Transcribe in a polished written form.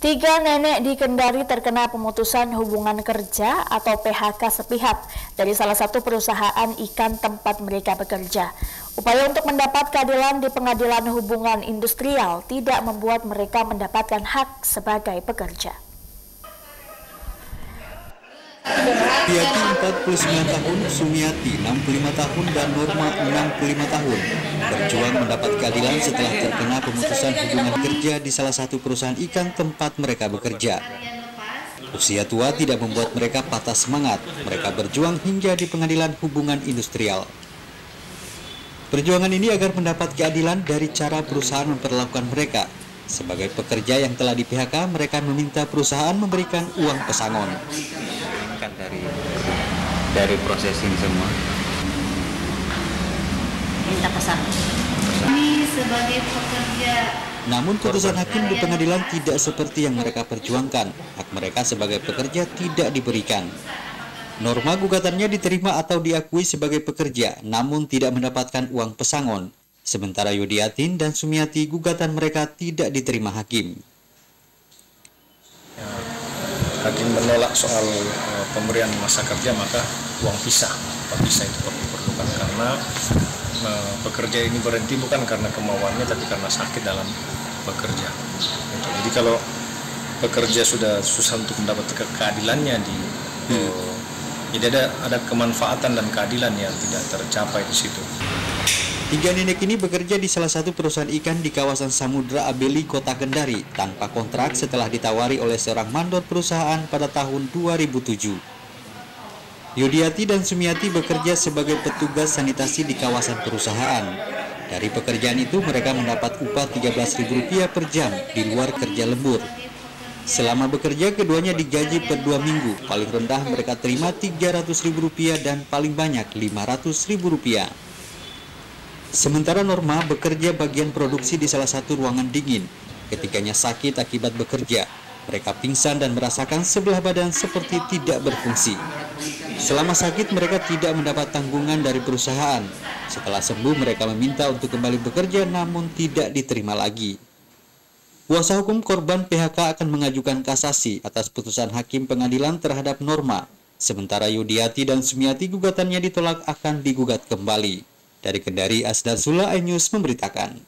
Tiga nenek di Kendari terkena pemutusan hubungan kerja atau PHK sepihak dari salah satu perusahaan ikan tempat mereka bekerja. Upaya untuk mendapat keadilan di Pengadilan Hubungan Industrial tidak membuat mereka mendapatkan hak sebagai pekerja. Piati 49 tahun, Sumiati 65 tahun, dan Norma 65 tahun berjuang mendapat keadilan setelah terkena pemutusan hubungan kerja di salah satu perusahaan ikan tempat mereka bekerja. Usia tua tidak membuat mereka patah semangat. Mereka berjuang hingga di Pengadilan Hubungan Industrial. Perjuangan ini agar mendapat keadilan dari cara perusahaan memperlakukan mereka. Sebagai pekerja yang telah di PHK, mereka meminta perusahaan memberikan uang pesangon. Kan dari proses ini semua Minta pesangon. Ini sebagai pekerja. Namun putusan hakim di pengadilan tidak seperti yang mereka perjuangkan. Hak mereka sebagai pekerja tidak diberikan. Norma gugatannya diterima atau diakui sebagai pekerja, namun tidak mendapatkan uang pesangon. Sementara Yudiatin dan Sumiati gugatan mereka tidak diterima hakim. Hakim menolak soal pemberian masa kerja, maka uang pisah itu diperlukan karena pekerja ini berhenti bukan karena kemauannya tapi karena sakit dalam bekerja. Jadi kalau pekerja sudah susah untuk mendapatkan keadilannya jadi ada kemanfaatan dan keadilan yang tidak tercapai di situ. Tiga nenek ini bekerja di salah satu perusahaan ikan di kawasan Samudra Abeli, Kota Kendari, tanpa kontrak setelah ditawari oleh seorang mandor perusahaan pada tahun 2007. Yudiati dan Sumiati bekerja sebagai petugas sanitasi di kawasan perusahaan. Dari pekerjaan itu mereka mendapat upah Rp13.000 per jam di luar kerja lembur. Selama bekerja keduanya digaji per 2 minggu, paling rendah mereka terima Rp300.000 dan paling banyak Rp500.000. Sementara Norma bekerja bagian produksi di salah satu ruangan dingin. Ketiganya sakit akibat bekerja. Mereka pingsan dan merasakan sebelah badan seperti tidak berfungsi. Selama sakit mereka tidak mendapat tanggungan dari perusahaan. Setelah sembuh mereka meminta untuk kembali bekerja namun tidak diterima lagi. Kuasa hukum korban PHK akan mengajukan kasasi atas putusan hakim pengadilan terhadap Norma. Sementara Yudiati dan Sumiati gugatannya ditolak akan digugat kembali. Dari Kendari, Asdar Sula, iNews memberitakan.